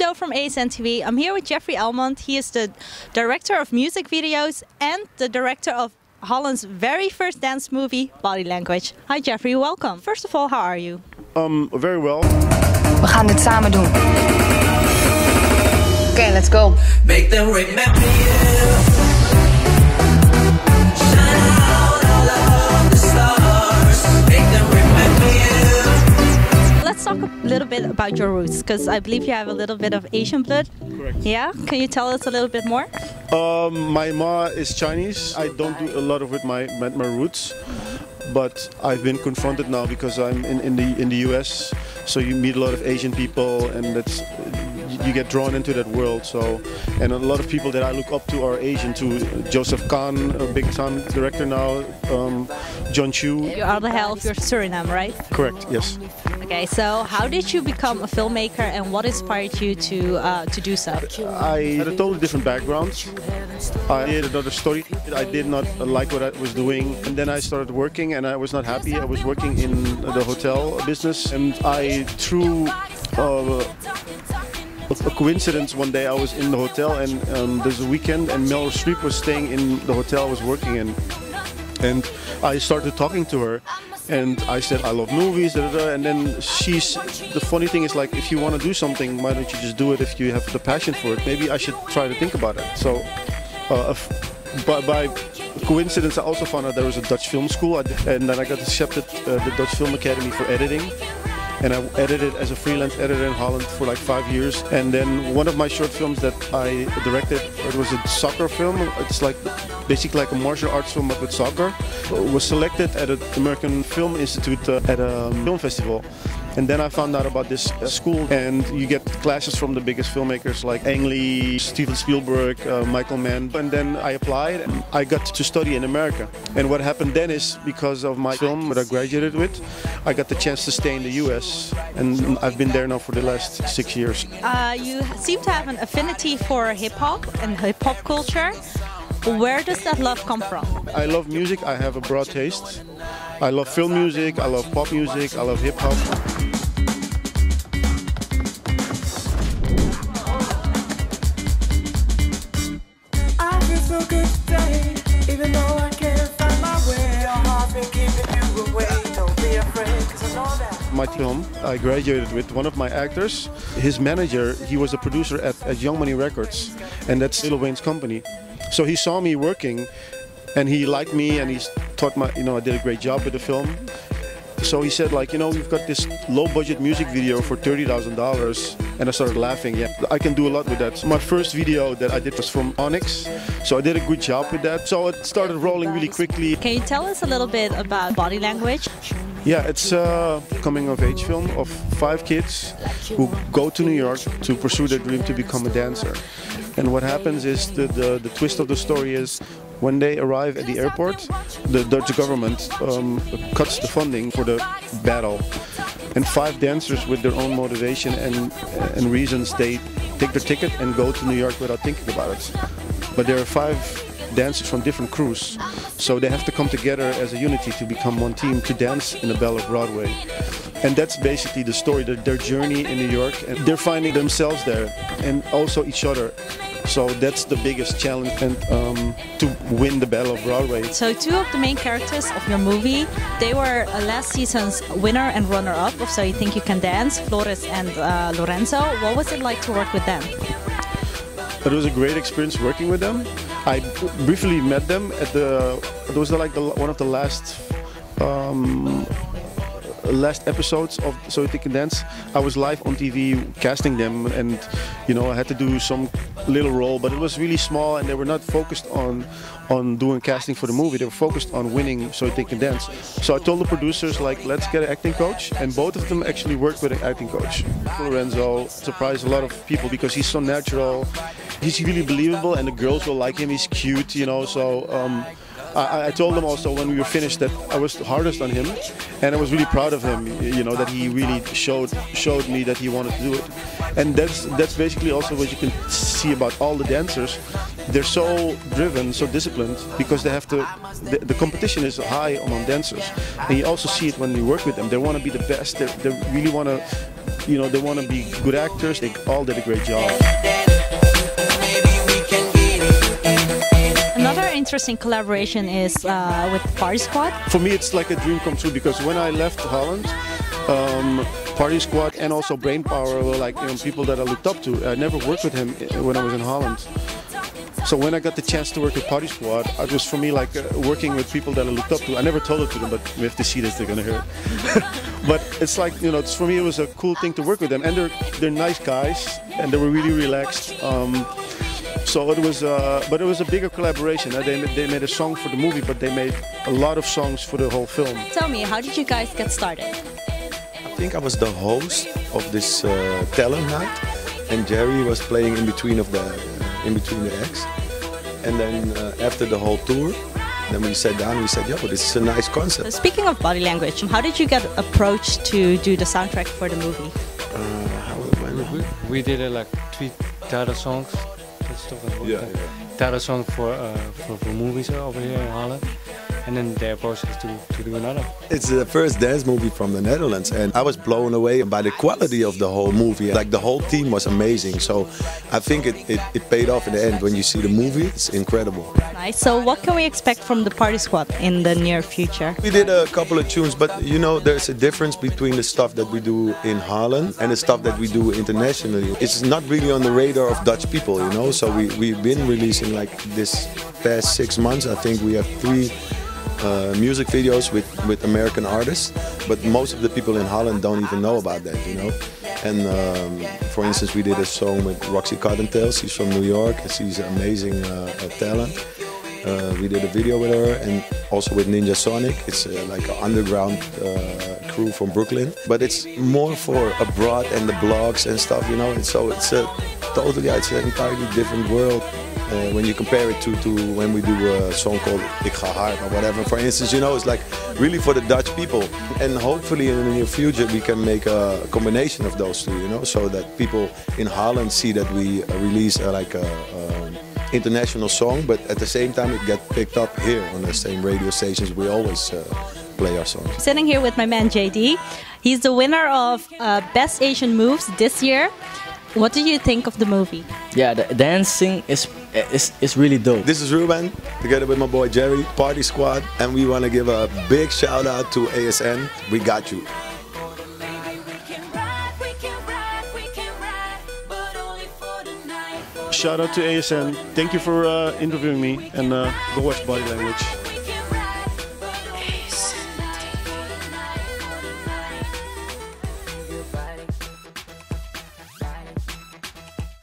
video from ASN TV. I'm here with Jeffrey Elmont. He is the director of music videos and the director of Holland's very first dance movie, Body Language. Hi Jeffrey, welcome. First of all, how are you? Very well. We gaan dit samen doen. Oké, let's go. Make them remember you. Shine out all of the stars. Make them remember you. Let's talk a little bit about your roots, because I believe you have a little bit of Asian blood. Correct. Yeah? Can you tell us a little bit more? My ma is Chinese. I don't do a lot of with my roots, but I've been confronted now because I'm in the US. So you meet a lot of Asian people, and you get drawn into that world. So, and a lot of people that I look up to are Asian too. Joseph Kahn, a big time director now. John Chu. You are the half of Suriname, right? Correct. Yes. Okay, so how did you become a filmmaker, and what inspired you to do so? I had a totally different background. I did another story. I did not like what I was doing, and then I started working, and I was not happy. I was working in the hotel business, and through a coincidence, one day I was in the hotel, and there's a weekend, and Meryl Streep was staying in the hotel I was working in, and I started talking to her. And I said, I love movies, and then the funny thing is, like, if you want to do something, why don't you just do it if you have the passion for it? Maybe I should try to think about it. So, by coincidence, I also found out there was a Dutch film school, and then I got accepted the Dutch Film Academy for editing. And I edited as a freelance editor in Holland for like 5 years. And then one of my short films that I directed, it was a soccer film. It's like basically like a martial arts film but with soccer. Was selected at an American Film Institute at a film festival. And then I found out about this school, and you get classes from the biggest filmmakers like Ang Lee, Steven Spielberg, Michael Mann. And then I applied, and I got to study in America. And what happened then is, because of my film that I graduated with, I got the chance to stay in the US. And I've been there now for the last 6 years. You seem to have an affinity for hip-hop and hip-hop culture. Where does that love come from? I love music. I have a broad taste. I love film music, I love pop music, I love hip-hop. My film, I graduated with one of my actors. His manager, he was a producer at Young Money Records, and that's Lil Wayne's company. So he saw me working, and he liked me, and he thought I did a great job with the film. So he said, like, we've got this low-budget music video for $30,000, and I started laughing. Yeah, I can do a lot with that. So my first video that I did was from Onyx, so I did a good job with that. So it started rolling really quickly. Can you tell us a little bit about Body Language? Yeah, it's a coming-of-age film of 5 kids who go to New York to pursue their dream to become a dancer. And what happens is, the twist of the story is, when they arrive at the airport, the Dutch government cuts the funding for the battle. And 5 dancers, with their own motivation and reasons, they take their ticket and go to New York without thinking about it. But there are 5 dancers from different crews, so they have to come together as a unity to become one team to dance in the Belle of Broadway. And that's basically the story, their journey in New York, and they're finding themselves there and also each other. So that's the biggest challenge, and to win the Battle of Broadway. So 2 of the main characters of your movie, they were last season's winner and runner-up of So You Think You Can Dance, Flores and Lorenzo. What was it like to work with them? It was a great experience working with them. I briefly met them at it was like one of the last episodes of So You Think You Can Dance. I was live on TV casting them, and I had to do some little role, but it was really small, and they were not focused on doing casting for the movie. They were focused on winning So You Think You Can Dance. So I told the producers, like, let's get an acting coach, and both of them actually worked with an acting coach. Lorenzo surprised a lot of people because he's so natural. He's really believable, and the girls will like him. He's cute, so I told them also when we were finished that I was the hardest on him, and I was really proud of him, that he really showed me that he wanted to do it. And that's basically also what you can see about all the dancers. They're so driven, so disciplined, because they have to, the competition is high among dancers. And you also see it when you work with them. They want to be the best. They really want to you know, they want to be good actors. They all did a great job. Another interesting collaboration is with Partysquad. For me, it's like a dream come true because when I left Holland, Partysquad and also Brainpower were like, you know, people that I looked up to. I never worked with him when I was in Holland. So when I got the chance to work with Partysquad, it was for me like working with people that I looked up to. I never told it to them, but we have to see this, they're gonna hear it. But it's like, you know, for me it was a cool thing to work with them. And they're nice guys, and they were really relaxed. So it was, but it was a bigger collaboration. They made a song for the movie, but they made a lot of songs for the whole film. Tell me, how did you guys get started? I think I was the host of this talent night, and Jerry was playing in between the acts. And then after the whole tour, then we sat down and we said, yo, this is a nice concept. Speaking of body language, how did you get approached to do the soundtrack for the movie? We did like 3 title songs. Title song for movies over here in Holland. And then they approached us to do another. It's the first dance movie from the Netherlands, and I was blown away by the quality of the whole movie. Like the whole team was amazing, so I think it paid off in the end. When you see the movie, it's incredible. Nice. So what can we expect from the Partysquad in the near future? We did a couple of tunes, but you know, there's a difference between the stuff that we do in Holland and the stuff that we do internationally. It's not really on the radar of Dutch people, you know. So we've been releasing like this past 6 months. I think we have 3 music videos with American artists, but most of the people in Holland don't even know about that, you know. And for instance, we did a song with Roxy Cottontail. She's from New York, and she's an amazing talent. We did a video with her, and also with Ninja Sonic. It's like an underground crew from Brooklyn, but it's more for abroad and the blogs and stuff, you know. And so it's it's an entirely different world. When you compare it to when we do a song called Ik Ga Hard or whatever, for instance, you know, it's like really for the Dutch people. And hopefully in the near future we can make a combination of those two, you know, so that people in Holland see that we release like a international song, but at the same time it gets picked up here on the same radio stations we always play our songs. Sitting here with my man JD. He's the winner of Best Asian Moves this year. What do you think of the movie? Yeah, the dancing is really dope. This is Ruben, together with my boy Jerry, Partysquad, and we want to give a big shout out to ASN. We got you. Shout out to ASN. Thank you for interviewing me, and go watch Body Language.